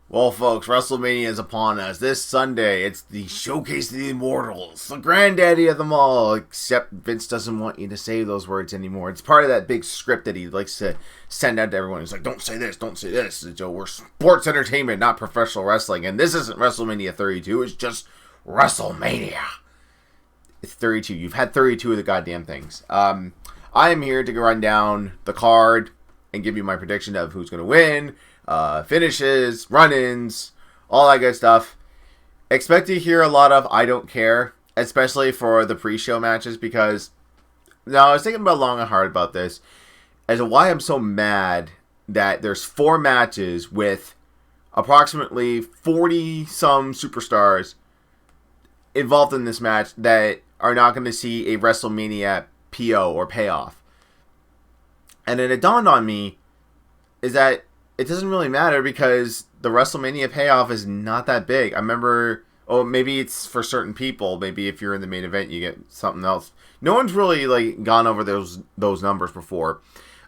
Well, folks, WrestleMania is upon us. This Sunday, it's the Showcase of the Immortals, the granddaddy of them all, except Vince doesn't want you to say those words anymore. It's part of that big script that he likes to send out to everyone. He's like, don't say this, don't say this. Joe, we're sports entertainment, not professional wrestling. And this isn't WrestleMania 32, it's just WrestleMania. It's 32. You've had 32 of the goddamn things. I am here to run down the card and give you my prediction of who's going to win, finishes, run-ins, all that good stuff. Expect to hear a lot of I don't care, especially for the pre-show matches, because now I was thinking about long and hard about this as to why I'm so mad that there's 4 matches with approximately 40-some superstars involved in this match that are not going to see a WrestleMania PO or payoff. And then it dawned on me is that it doesn't really matter because the WrestleMania payoff is not that big. I remember, maybe it's for certain people. Maybe if you're in the main event, you get something else. No one's really gone over those numbers before.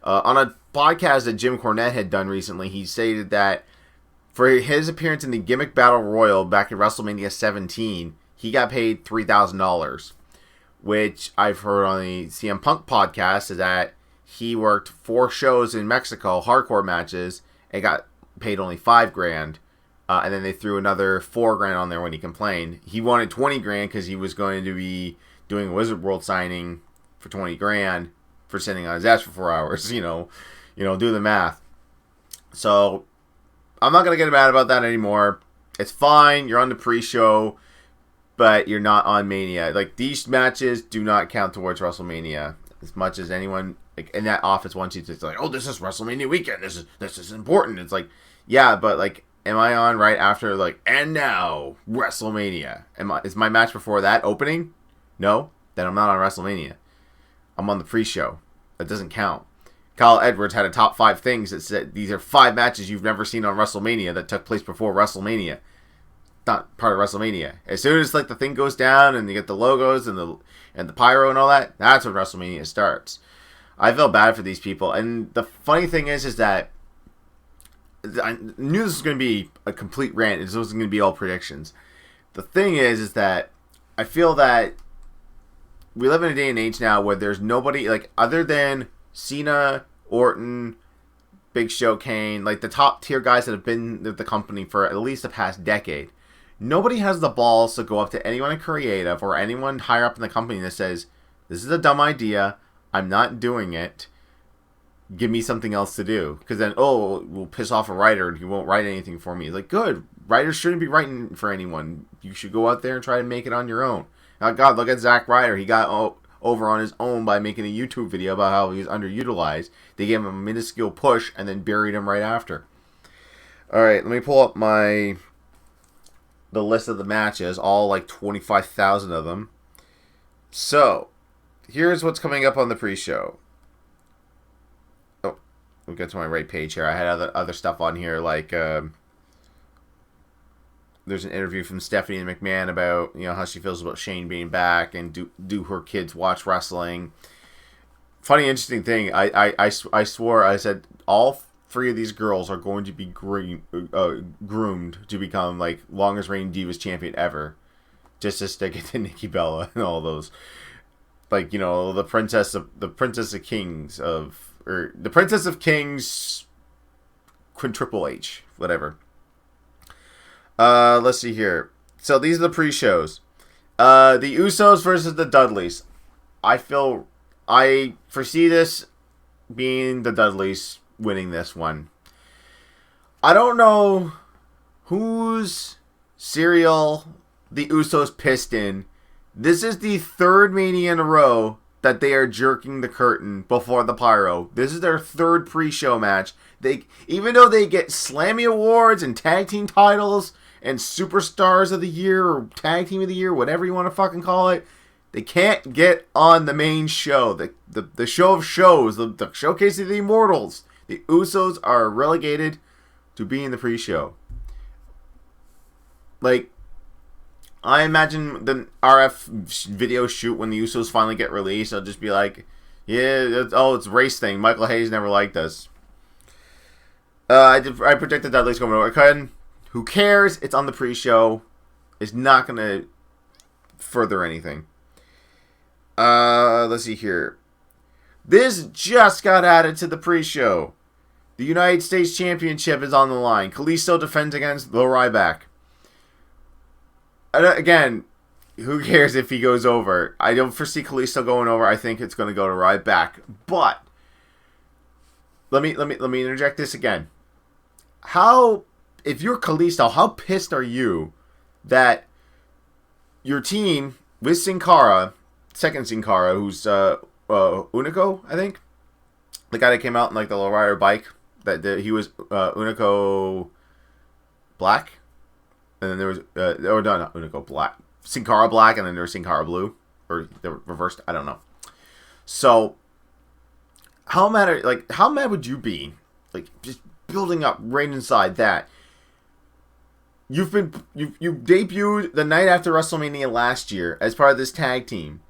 On a podcast that Jim Cornette had done recently, he stated that for his appearance in the Gimmick Battle Royal back at WrestleMania 17, he got paid $3,000, which I've heard on the CM Punk podcast is that he worked 4 shows in Mexico, hardcore matches, and got paid only $5,000. And then they threw another $4,000 on there when he complained. He wanted $20,000 because he was going to be doing a Wizard World signing for $20,000 for sitting on his ass for 4 hours. Do the math. So I'm not gonna get mad about that anymore. It's fine. You're on the pre-show, but you're not on Mania. These matches do not count towards WrestleMania as much as anyone in that office wants you to. It's like, oh, this is WrestleMania weekend. This is important. It's like, yeah, but am I on right after and now WrestleMania? Is my match before that opening? No, then I'm not on WrestleMania. I'm on the pre-show. That doesn't count. Kyle Edwards had a top 5 things that said these are 5 matches you've never seen on WrestleMania that took place before WrestleMania. Not part of WrestleMania. As soon as the thing goes down and you get the logos and the pyro and all that, that's when WrestleMania starts. I feel bad for these people, and the funny thing is that I knew this was going to be a complete rant. This wasn't going to be all predictions. The thing is that I feel that we live in a day and age now where there's nobody other than Cena, Orton, Big Show, Kane, the top tier guys that have been with the company for at least the past decade. Nobody has the balls to go up to anyone in creative or anyone higher up in the company that says, this is a dumb idea, I'm not doing it, give me something else to do. Because then, we'll piss off a writer and he won't write anything for me. It's good, writers shouldn't be writing for anyone. You should go out there and try to make it on your own. Now, God, look at Zack Ryder. He got over on his own by making a YouTube video about how he was underutilized. They gave him a minuscule push and then buried him right after. Alright, let me pull up the list of the matches, all 25,000 of them. So, here's what's coming up on the pre-show. Oh, we'll get to my right page here. I had other stuff on here, there's an interview from Stephanie McMahon about how she feels about Shane being back and do her kids watch wrestling. Funny, interesting thing. I swore I said all 3 of these girls are going to be groomed to become longest reigning Divas champion ever, just to stick it to Nikki Bella and all those. The Princess of Kings Quintuple H, whatever. Let's see here. So these are the pre-shows. The Usos versus the Dudleys. I foresee this being the Dudleys winning this one. I don't know whose cereal the Usos pissed in. This is the 3rd Mania in a row that they are jerking the curtain before the pyro. This is their 3rd pre-show match. Even though they get Slammy Awards and Tag Team titles and Superstars of the Year or Tag Team of the Year, whatever you want to fucking call it, they can't get on the main show. The show of shows, the Showcase of the Immortals. The Usos are relegated to being the pre-show. I imagine the RF video shoot when the Usos finally get released, I'll just be like, yeah, it's a race thing. Michael Hayes never liked us. I predicted Dudley's going to win. Who cares? It's on the pre-show. It's not going to further anything. Let's see here. This just got added to the pre-show. The United States Championship is on the line. Kalisto defends against Lil Ryback. Again, who cares if he goes over? I don't foresee Kalisto going over. I think it's going to go to Ryback. But let me interject this again. If you're Kalisto, how pissed are you that your team with Sin Cara, second Sin Cara, who's Unico, I think, the guy that came out in like the lowrider bike, he was Unico Black, and then there was not Unico Black, Sin Cara Black, and then there was Sin Cara Blue, or they were reversed. I don't know. So how mad would you be, like, just building up right inside that? You debuted the night after WrestleMania last year as part of this tag team,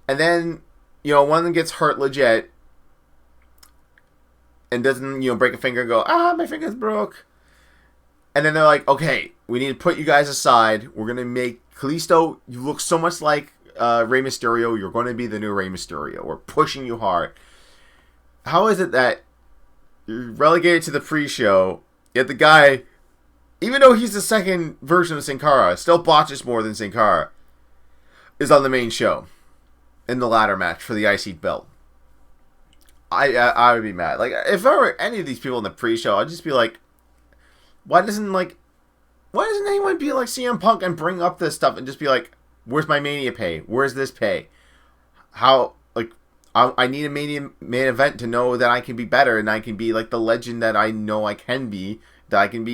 and then one of them gets hurt legit and doesn't break a finger and go, my finger's broke, and then they're like, okay, we need to put you guys aside. We're gonna make Kalisto. You look so much like Rey Mysterio. You're going to be the new Rey Mysterio. We're pushing you hard. How is it that you're relegated to the pre-show, yet the guy, even though he's the second version of Sin Cara, still botches more than Sin Cara, is on the main show in the ladder match for the IC belt? I would be mad. Like, if I were any of these people in the pre-show, I'd just be like, why doesn't anyone be like CM Punk and bring up this stuff and just be like, where's my Mania pay? Where's this pay? I need a main event to know that I can be better and I can be like the legend that I know I can be, that I can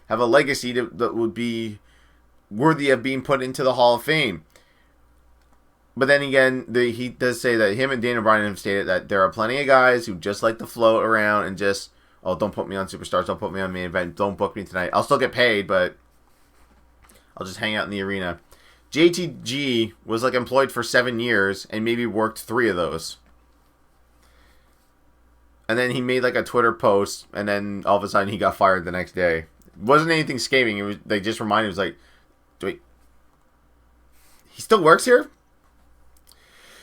have a legacy that would be worthy of being put into the Hall of Fame. But then again, he does say that him and Daniel Bryan have stated that there are plenty of guys who just like to float around and just, don't put me on Superstars, don't put me on main event, don't book me tonight. I'll still get paid, but I'll just hang out in the arena. JTG was like employed for 7 years and maybe worked 3 of those. And then he made like a Twitter post, and then all of a sudden he got fired the next day. It wasn't anything scathing. It was, they just reminded him, it was like, wait, he still works here?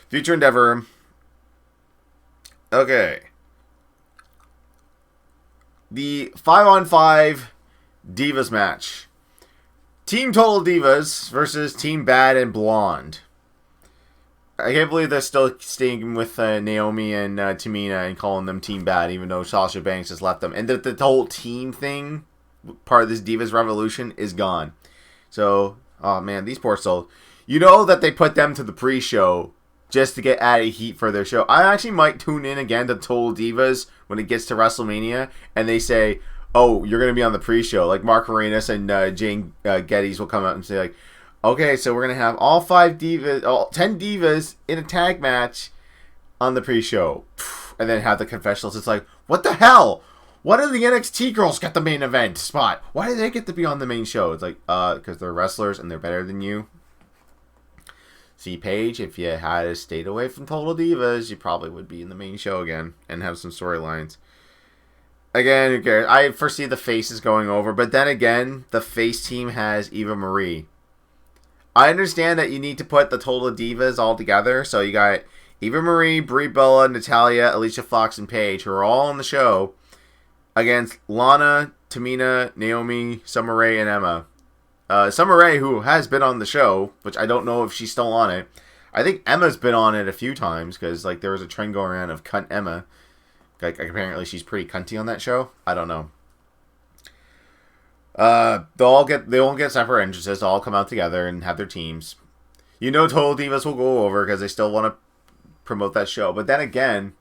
Future endeavor. Okay. The 5-on-5 Divas match. Team Total Divas versus Team Bad and Blonde. I can't believe they're still staying with Naomi and Tamina and calling them Team Bad, even though Sasha Banks has left them. And the whole team thing, part of this Divas Revolution, is gone. So, oh man, these poor souls. You know that they put them to the pre-show just to get added heat for their show. I actually might tune in again to Total Divas when it gets to WrestleMania, and they say, oh, you're going to be on the pre-show. Like Mark Arenas and Jane Geddes will come out and say, like, okay, so we're going to have all 10 divas in a tag match on the pre-show. And then have the confessionals. It's like, what the hell? Why do the NXT girls get the main event spot? Why do they get to be on the main show? It's like, because they're wrestlers and they're better than you. See, Paige, if you had stayed away from Total Divas, you probably would be in the main show again and have some storylines. Again, who cares? I foresee the faces going over, but then again, the face team has Eva Marie. I understand that you need to put the Total Divas all together, so you got Eva Marie, Brie Bella, Natalia, Alicia Fox, and Paige, who are all on the show, against Lana, Tamina, Naomi, Summer Rae, and Emma. Summer Rae, who has been on the show, which I don't know if she's still on it. I think Emma's been on it a few times, because like there was a trend going around of cunt Emma. Like apparently she's pretty cunty on that show. I don't know. They all get separate entrances. They'll all come out together and have their teams. You know, Total Divas will go over because they still want to promote that show. But then again,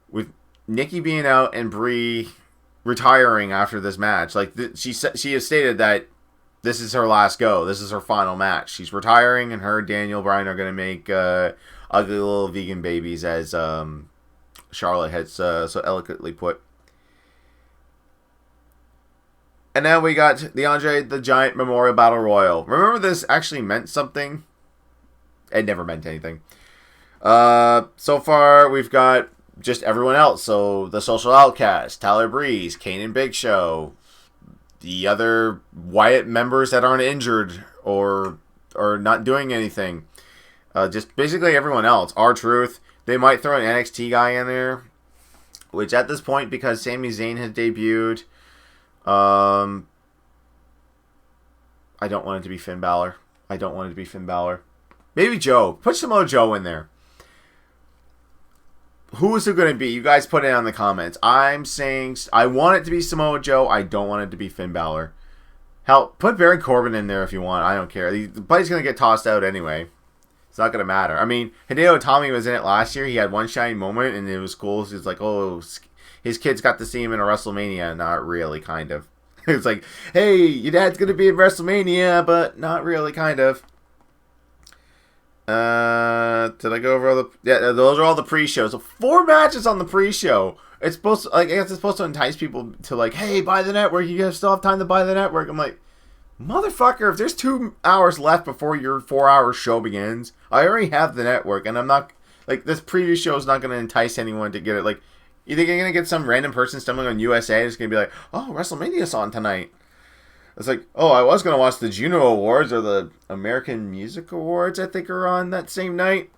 with Nikki being out and Brie retiring after this match, like she has stated that this is her last go. This is her final match. She's retiring, and her and Daniel Bryan are going to make ugly little vegan babies, as Charlotte has so eloquently put. And now we got the Andre the Giant Memorial Battle Royal. Remember, this actually meant something? It never meant anything. So far, we've got just everyone else. So, the Social Outcast, Tyler Breeze, Kane and Big Show, the other Wyatt members that aren't injured or not doing anything. Just basically everyone else. R-Truth. They might throw an NXT guy in there. Which at this point, because Sami Zayn has debuted, I don't want it to be Finn Balor. Maybe Joe. Put Samoa Joe in there. Who is it going to be? You guys put it in the comments. I'm saying I want it to be Samoa Joe. I don't want it to be Finn Balor. Hell, put Baron Corbin in there if you want. I don't care. The buddy's going to get tossed out anyway. It's not going to matter. I mean, Hideo Itami was in it last year. He had one shining moment, and it was cool. It's like, oh, his kids got to see him in a WrestleMania. Not really, kind of. It's like, hey, your dad's going to be in WrestleMania, but not really, kind of. Did I go over all the... Yeah, those are all the pre-shows. So 4 matches on the pre-show. It's supposed to, I guess it's supposed to entice people to like, hey, buy the network. You guys still have time to buy the network. I'm like, motherfucker, if there's 2 hours left before your 4-hour show begins, I already have the network, and I'm not... Like, this preview show is not going to entice anyone to get it. Like, you think you're going to get some random person stumbling on USA that's going to be like, oh, WrestleMania's on tonight. It's like, oh, I was going to watch the Juno Awards or the American Music Awards, I think, are on that same night.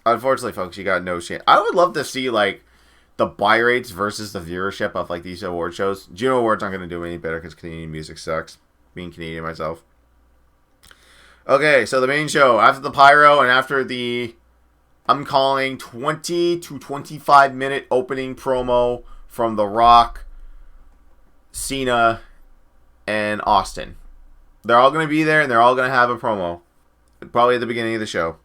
Unfortunately, folks, you got no shit. I would love to see, like, the buy rates versus the viewership of, like, these award shows. Juno Awards aren't going to do any better because Canadian music sucks. Being Canadian myself. Okay, so the main show. After the pyro and after the, I'm calling 20 to 25 minute opening promo from The Rock, Cena, and Austin. They're all going to be there, and they're all going to have a promo. Probably at the beginning of the show.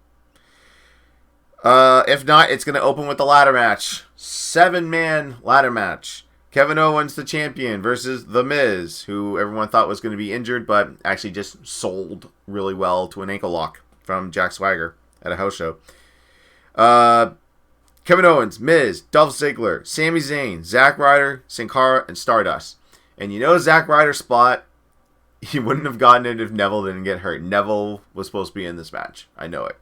If not, it's going to open with the ladder match. 7-man ladder match. Kevin Owens, the champion, versus The Miz, who everyone thought was going to be injured, but actually just sold really well to an ankle lock from Jack Swagger at a house show. Kevin Owens, Miz, Dolph Ziggler, Sami Zayn, Zack Ryder, Sin Cara, and Stardust. And you know Zack Ryder's spot, he wouldn't have gotten it if Neville didn't get hurt. Neville was supposed to be in this match. I know it.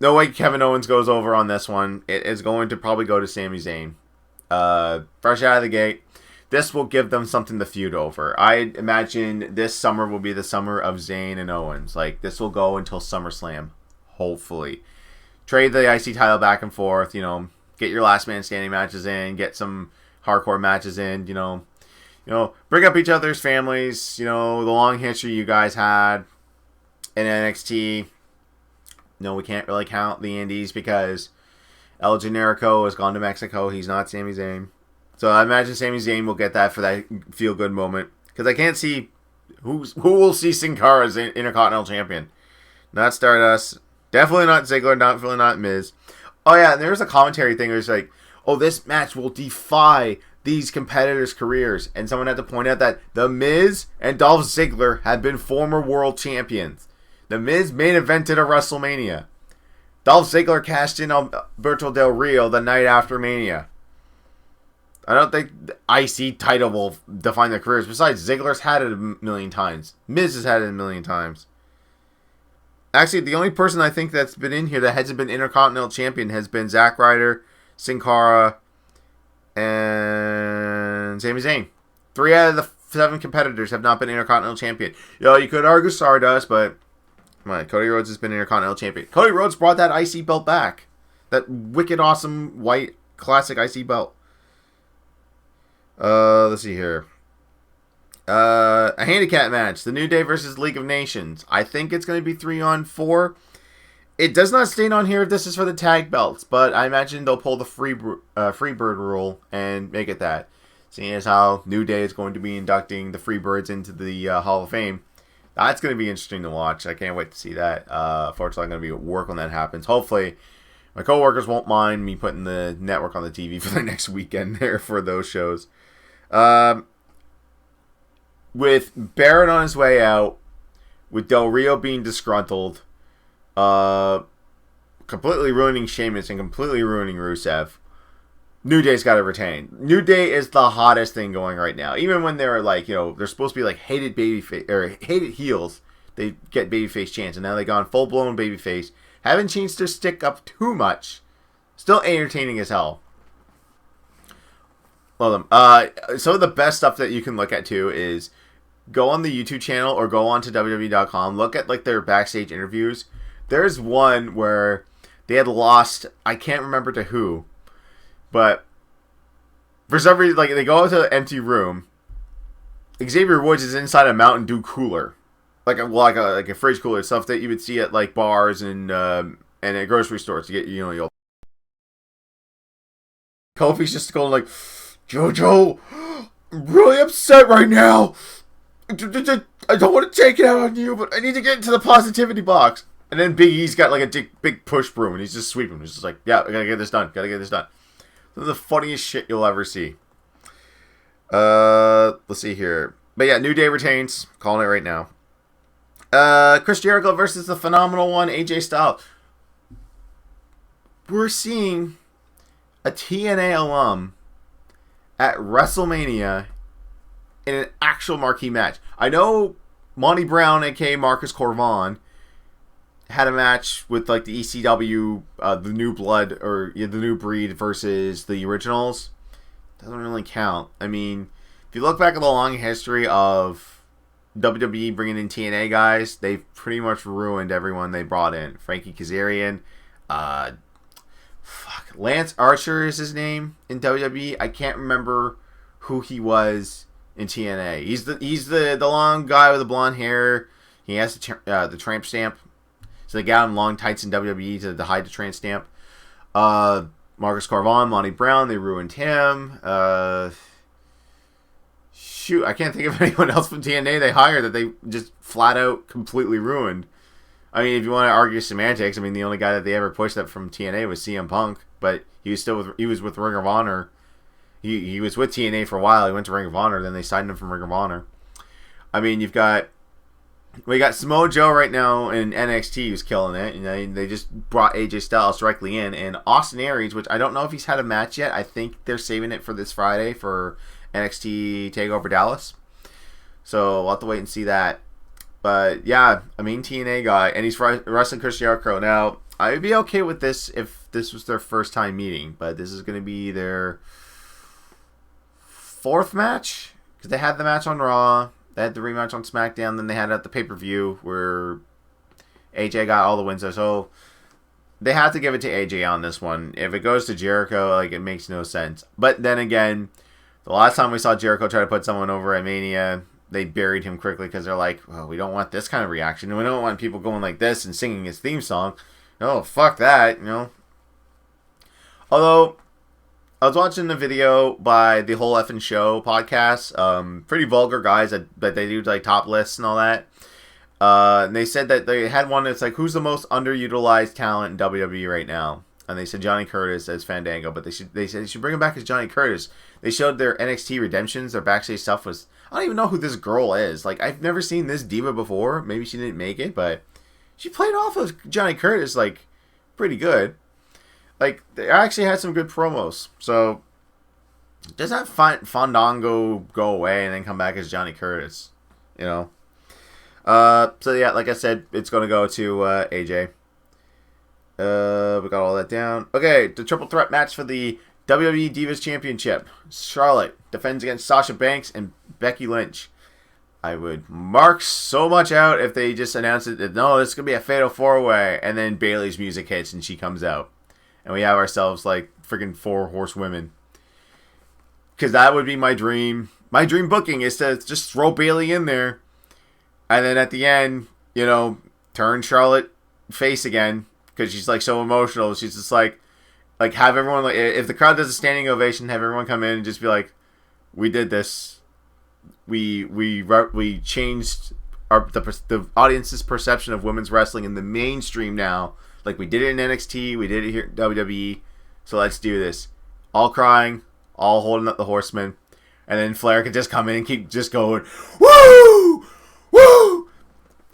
No way Kevin Owens goes over on this one. It is going to probably go to Sami Zayn. Fresh out of the gate. This will give them something to feud over. I imagine this summer will be the summer of Zayn and Owens. Like, this will go until SummerSlam. Hopefully. Trade the IC title back and forth, you know, get your last man standing matches in, get some hardcore matches in, you know, bring up each other's families, you know, the long history you guys had in NXT. No, we can't really count the Indies because El Generico has gone to Mexico. He's not Sami Zayn. So I imagine Sami Zayn will get that for that feel-good moment. Because I can't see who will see Sin Cara as Intercontinental Champion. Not Stardust. Definitely not Ziggler. Definitely not Miz. Oh yeah, and there's a commentary thing where it's like, oh, this match will defy these competitors' careers. And someone had to point out that The Miz and Dolph Ziggler had been former world champions. The Miz main evented a WrestleMania. Dolph Ziggler cashed in Alberto Del Rio the night after Mania. I don't think the IC title will define their careers. Besides, Ziggler's had it a million times. Miz has had it a million times. Actually, the only person I think that's been in here that hasn't been Intercontinental Champion has been Zack Ryder, Sin Cara, and Sami Zayn. 3 out of the 7 competitors have not been Intercontinental Champion. You could argue Stardust, but come on, Cody Rhodes has been Intercontinental Champion. Cody Rhodes brought that IC belt back. That wicked awesome white classic IC belt. Let's see here. A handicap match. The New Day versus League of Nations. I think it's going to be 3-on-4. It does not state on here if this is for the tag belts, but I imagine they'll pull the Freebird rule and make it that. Seeing as how New Day is going to be inducting the Freebirds into the Hall of Fame. That's going to be interesting to watch. I can't wait to see that. Fortunately, I'm going to be at work when that happens. Hopefully, my coworkers won't mind me putting the network on the TV for the next weekend there for those shows. With Barrett on his way out, with Del Rio being disgruntled, completely ruining Sheamus and completely ruining Rusev, New Day's got to retain. New Day is the hottest thing going right now. Even when they're like, they're supposed to be like hated heels, they get babyface chance, and now they've gone full blown babyface. Haven't changed their stick up too much. Still entertaining as hell. Love them. Some of the best stuff that you can look at too is go on the YouTube channel or go on to WWE.com. Look at like their backstage interviews. There's one where they had lost. I can't remember to who, but for some reason, like they go into an empty room. Xavier Woods is inside a Mountain Dew cooler, like a fridge cooler, stuff that you would see at like bars and at grocery stores to get your. Kofi's just going like, JoJo, I'm really upset right now. I don't want to take it out on you, but I need to get into the positivity box. And then Big E's got like a big push broom, and he's just sweeping. He's just like, yeah, I gotta get this done. The funniest shit you'll ever see. Let's see here. But yeah, New Day retains. Calling it right now. Chris Jericho versus the phenomenal one, AJ Styles. We're seeing a TNA alum at WrestleMania in an actual marquee match. I know Monty Brown, aka Marcus Corvon, had a match with like the ECW, the New Blood or the New Breed versus the Originals. Doesn't really count. I mean, if you look back at the long history of WWE bringing in TNA guys, they've pretty much ruined everyone they brought in. Frankie Kazarian, Lance Archer is his name in WWE. I can't remember who he was in TNA. He's the long guy with the blonde hair. He has the tramp stamp. So they got him long tights in WWE to hide the tramp stamp. Marcus Corvon, Monty Brown, they ruined him. Shoot, I can't think of anyone else from TNA they hired that they just flat out completely ruined. I mean, if you want to argue semantics, I mean, the only guy that they ever pushed that from TNA was CM Punk, but he was with Ring of Honor. He was with TNA for a while. He went to Ring of Honor, then they signed him from Ring of Honor. I mean, we got Samoa Joe right now in NXT who's killing it. They just brought AJ Styles directly in, and Austin Aries, which I don't know if he's had a match yet. I think they're saving it for this Friday for NXT TakeOver Dallas. So we'll have to wait and see that. But yeah, I mean, TNA guy, and he's wrestling Chris Jericho. Now, I would be okay with this if this was their first time meeting, but this is going to be their fourth match, because they had the match on Raw, they had the rematch on SmackDown, then they had it at the pay-per-view where AJ got all the wins there. So they have to give it to AJ on this one. If it goes to Jericho, like, it makes no sense. But then again, the last time we saw Jericho try to put someone over at Mania, they buried him quickly because they're like, well, we don't want this kind of reaction. And we don't want people going like this and singing his theme song. Oh, fuck that, Although, I was watching a video by the Whole Effing Show podcast. Pretty vulgar guys that they do like top lists and all that. And they said that they had one that's like, who's the most underutilized talent in WWE right now? And they said Johnny Curtis as Fandango, but they said they should bring him back as Johnny Curtis. They showed their NXT Redemptions, their backstage stuff was, I don't even know who this girl is. Like, I've never seen this diva before. Maybe she didn't make it, but she played off of Johnny Curtis, like, pretty good. Like, they actually had some good promos. So, does that Fandango go away and then come back as Johnny Curtis? So yeah, like I said, it's going to go to AJ. We got all that down. Okay, the triple threat match for the WWE Divas Championship. Charlotte defends against Sasha Banks and Becky Lynch. I would mark so much out if they just announced it that, no, this is going to be a fatal four-way, and then Bayley's music hits and she comes out. And we have ourselves, like, freaking 4 horsewomen. Because that would be my dream. My dream booking is to just throw Bayley in there. And then at the end, turn Charlotte face again. Because she's, like, so emotional. She's just, like have everyone, like, if the crowd does a standing ovation, have everyone come in and just be like, we did this. We changed the audience's perception of women's wrestling in the mainstream now. Like, we did it in NXT, we did it here at WWE, so let's do this. All crying, all holding up the Horsemen, and then Flair could just come in and keep just going, woo! Woo!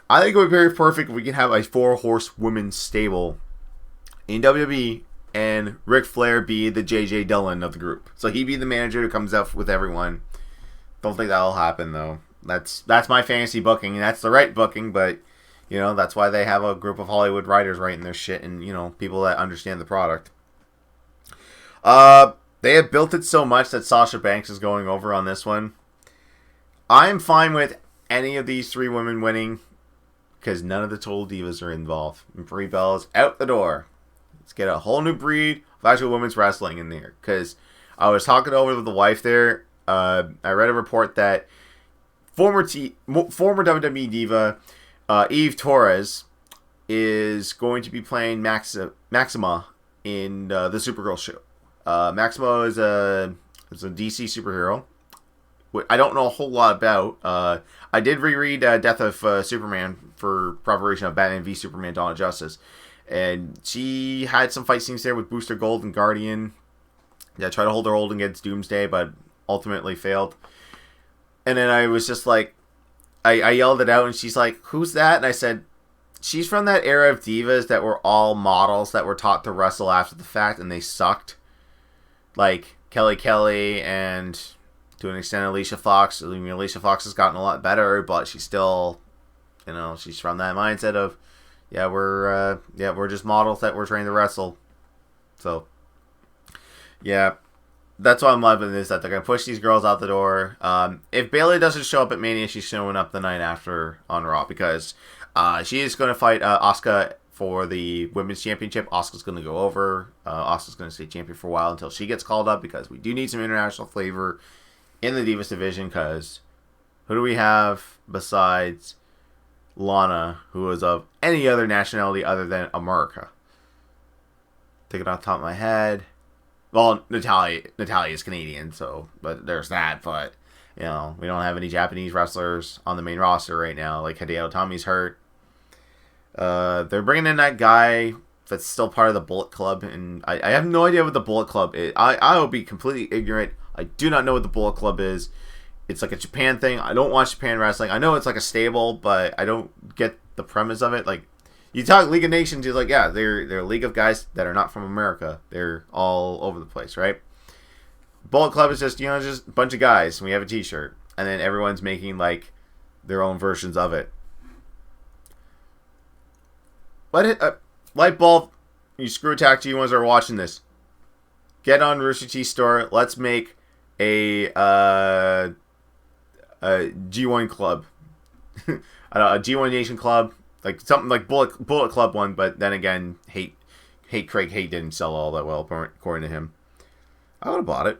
I think it would be very perfect if we could have a 4-horsewoman stable in WWE, and Ric Flair be the J.J. Dillon of the group. So he'd be the manager who comes out with everyone. Don't think that'll happen, though. That's my fantasy booking, and that's the right booking, but that's why they have a group of Hollywood writers writing their shit and, people that understand the product. They have built it so much that Sasha Banks is going over on this one. I'm fine with any of these 3 women winning because none of the Total Divas are involved. And Brie Bella is out the door. Let's get a whole new breed of actual women's wrestling in there. Because I was talking over with the wife there. I read a report that former WWE diva Eve Torres is going to be playing Maxima in the Supergirl show. Maximo is a DC superhero. I don't know a whole lot about. I did reread Death of Superman for preparation of Batman v Superman: Dawn of Justice, and she had some fight scenes there with Booster Gold and Guardian. Yeah, tried to hold her old against Doomsday, but ultimately failed. And then I was just like, I yelled it out, and she's like, "Who's that?" And I said, "She's from that era of divas that were all models that were taught to wrestle after the fact, and they sucked." Like Kelly and to an extent Alicia Fox. I mean, Alicia Fox has gotten a lot better, but she's still, she's from that mindset of, we're just models that we're trained to wrestle. So, yeah, that's why I'm loving this, that they're going to push these girls out the door. If Bayley doesn't show up at Mania, she's showing up the night after on Raw because she is going to fight Asuka for the Women's Championship. Asuka's going to go over. Asuka's going to stay champion for a while until she gets called up because we do need some international flavor in the Divas division because who do we have besides Lana, who is of any other nationality other than America? Take it off the top of my head. Well, Natalia is Canadian, but there's that. But, we don't have any Japanese wrestlers on the main roster right now. Like Hideo Itami's hurt. They're bringing in that guy that's still part of the Bullet Club, and I have no idea what the Bullet Club is. I will be completely ignorant. I do not know what the Bullet Club is. It's like a Japan thing. I don't watch Japan wrestling. I know it's like a stable, but I don't get the premise of it. Like, you talk League of Nations, you're like, yeah, they're a league of guys that are not from America. They're all over the place, right? Bullet Club is just, just a bunch of guys, and we have a t-shirt. And then everyone's making, like, their own versions of it. Light bulb, you screw attack G1s that are watching this. Get on Rooster Teeth store. Let's make a G1 club. A G1 Nation club. Like something like Bullet Club one, but then again, Hate Craig Hate didn't sell all that well, according to him. I would have bought it.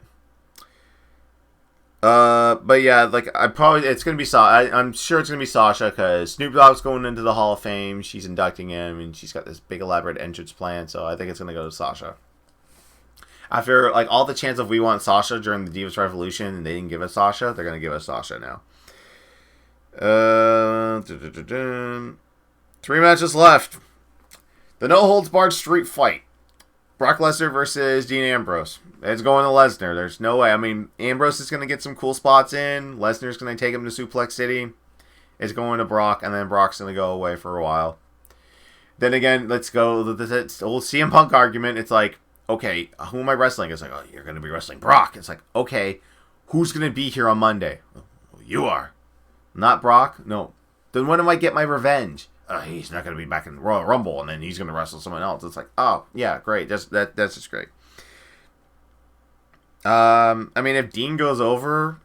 But yeah, like it's gonna be I'm sure it's gonna be Sasha because Snoop Dogg's going into the Hall of Fame. She's inducting him, and she's got this big elaborate entrance plan. So I think it's gonna go to Sasha. After like all the chance of we want Sasha during the Divas Revolution, and they didn't give us Sasha, they're gonna give us Sasha now. 3 matches left. The no holds barred street fight. Brock Lesnar versus Dean Ambrose. It's going to Lesnar. There's no way. I mean, Ambrose is going to get some cool spots in. Lesnar's going to take him to Suplex City. It's going to Brock, and then Brock's going to go away for a while. Then again, let's go. The old CM Punk argument. It's like, okay, who am I wrestling? It's like, oh, you're going to be wrestling Brock. It's like, okay, who's going to be here on Monday? Well, you are. Not Brock? No. Then when do I get my revenge? He's not going to be back in the Royal Rumble, and then he's going to wrestle someone else. It's like, oh, yeah, great. That's just great. I mean, if Dean goes over,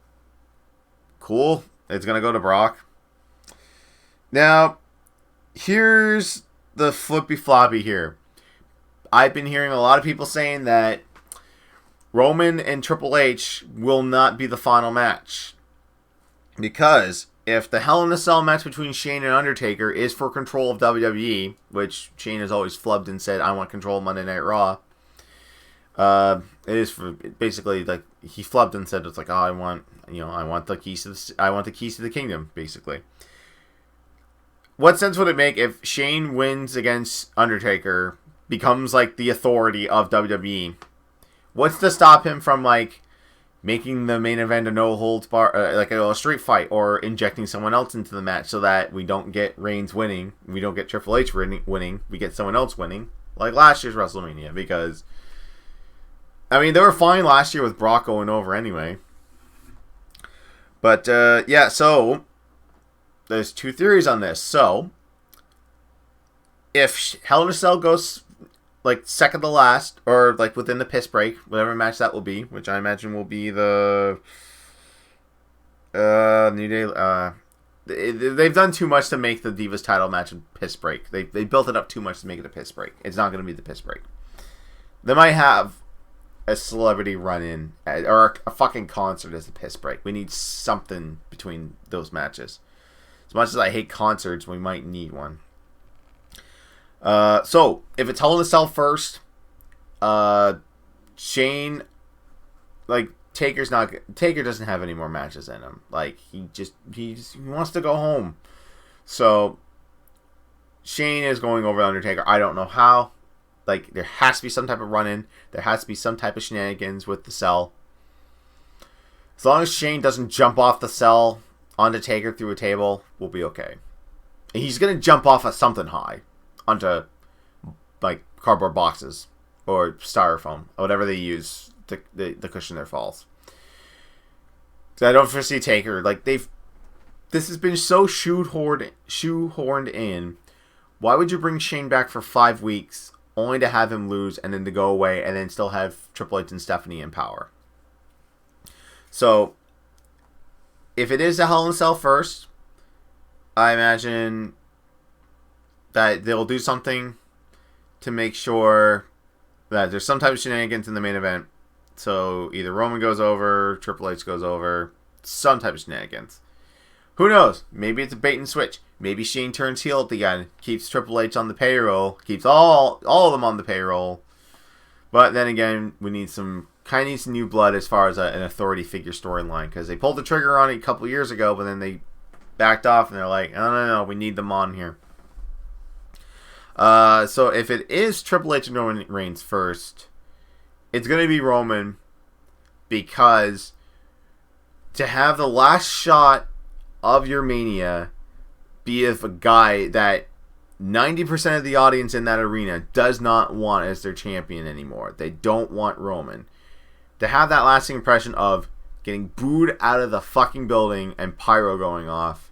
cool. It's going to go to Brock. Now, here's the flippy floppy here. I've been hearing a lot of people saying that Roman and Triple H will not be the final match. Because if the Hell in a Cell match between Shane and Undertaker is for control of WWE, which Shane has always flubbed and said, I want control of Monday Night Raw. It is for basically like he flubbed and said it's like, oh, I want the keys to the kingdom, basically. What sense would it make if Shane wins against Undertaker, becomes like the authority of WWE? What's to stop him from like making the main event a no-holds-bar, like a street fight, or injecting someone else into the match so that we don't get Reigns winning, we don't get Triple H winning, we get someone else winning, like last year's WrestleMania, because, I mean, they were fine last year with Brock going over anyway. But, yeah, so, there's 2 theories on this. So, if Hell in a Cell goes, like second to last, or like within the piss break, whatever match that will be, which I imagine will be the New Day. They've done too much to make the Divas title match a piss break. They built it up too much to make it a piss break. It's not going to be the piss break. They might have a celebrity run-in or a fucking concert as a piss break. We need something between those matches. As much as I hate concerts, we might need one. So if it's Hell in a Cell first, Shane, like Taker doesn't have any more matches in him. Like he wants to go home. So Shane is going over Undertaker. I don't know how. Like there has to be some type of run-in. There has to be some type of shenanigans with the cell. As long as Shane doesn't jump off the cell onto Taker through a table, we'll be okay. And he's gonna jump off of something high onto like cardboard boxes or styrofoam or whatever they use to cushion their falls. So I don't foresee Taker. Like this has been so shoehorned in. Why would you bring Shane back for 5 weeks only to have him lose and then to go away and then still have Triple H and Stephanie in power? So if it is a Hell in a Cell first, I imagine that they'll do something to make sure that there's some type of shenanigans in the main event. So either Roman goes over, Triple H goes over, some type of shenanigans. Who knows? Maybe it's a bait and switch. Maybe Shane turns heel at the end, keeps Triple H on the payroll, keeps all of them on the payroll. But then again, we need some new blood as far as an authority figure storyline, because they pulled the trigger on it a couple years ago, but then they backed off and they're like, no, we need them on here. So if it is Triple H and Roman Reigns first, it's going to be Roman, because to have the last shot of your Mania be of a guy that 90% of the audience in that arena does not want as their champion anymore. They don't want Roman. To have that lasting impression of getting booed out of the fucking building and pyro going off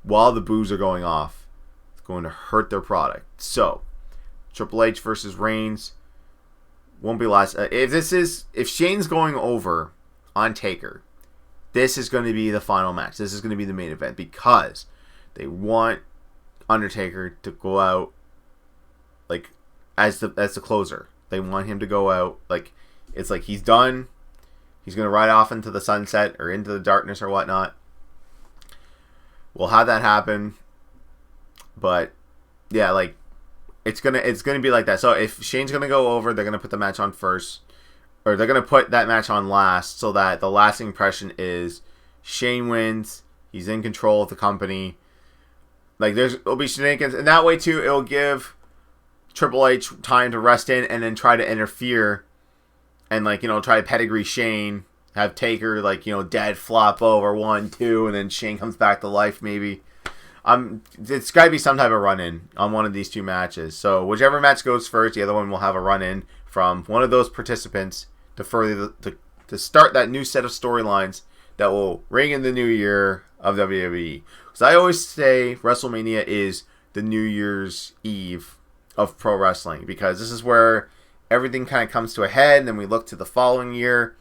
while the boos are going off, it's going to hurt their product. So, Triple H versus Reigns won't be last. If Shane's going over on Taker, this is going to be the final match. This is going to be the main event, because they want Undertaker to go out like as the closer. They want him to go out like it's like he's done. He's going to ride off into the sunset or into the darkness or whatnot. We'll have that happen. But yeah, like it's gonna be like that. So if Shane's gonna go over, they're gonna put the match on first, or they're gonna put that match on last, so that the lasting impression is Shane wins. He's in control of the company. Like there'll be shenanigans, and that way too, it'll give Triple H time to rest in and then try to interfere, and try to pedigree Shane, have Taker dead flop over 1-2, and then Shane comes back to life maybe. It's got to be some type of run-in on one of these two matches. So whichever match goes first, the other one will have a run-in from one of those participants to further to start that new set of storylines that will ring in the new year of WWE. Because I always say WrestleMania is the New Year's Eve of pro wrestling, because this is where everything kind of comes to a head, and then we look to the following year.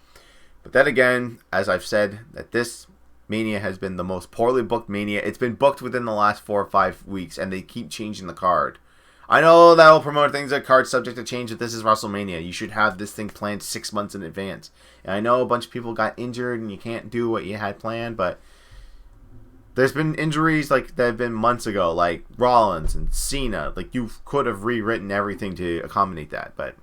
But then again, as I've said, that this Mania has been the most poorly booked Mania. It's been booked within the last 4 or 5 weeks, and they keep changing the card. I know that will promote things that card subject to change, but this is WrestleMania. You should have this thing planned 6 months in advance. And I know a bunch of people got injured, and you can't do what you had planned, but there's been injuries that have been months ago, like Rollins and Cena. You could have rewritten everything to accommodate that, but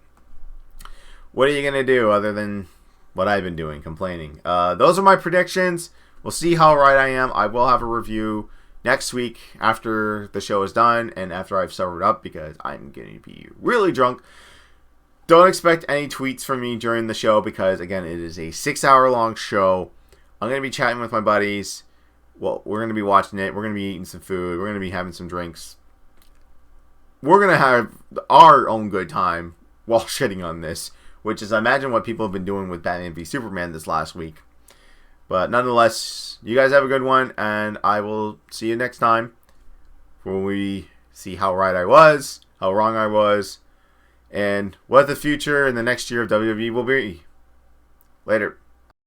what are you going to do other than what I've been doing, complaining? Those are my predictions. We'll see how right I am. I will have a review next week after the show is done and after I've sobered up, because I'm going to be really drunk. Don't expect any tweets from me during the show, because, again, it is a 6-hour-long show. I'm going to be chatting with my buddies. Well, we're going to be watching it. We're going to be eating some food. We're going to be having some drinks. We're going to have our own good time while shitting on this, which is, I imagine, what people have been doing with Batman v Superman this last week. But nonetheless, you guys have a good one, and I will see you next time when we see how right I was, how wrong I was, and what the future and the next year of WWE will be. Later.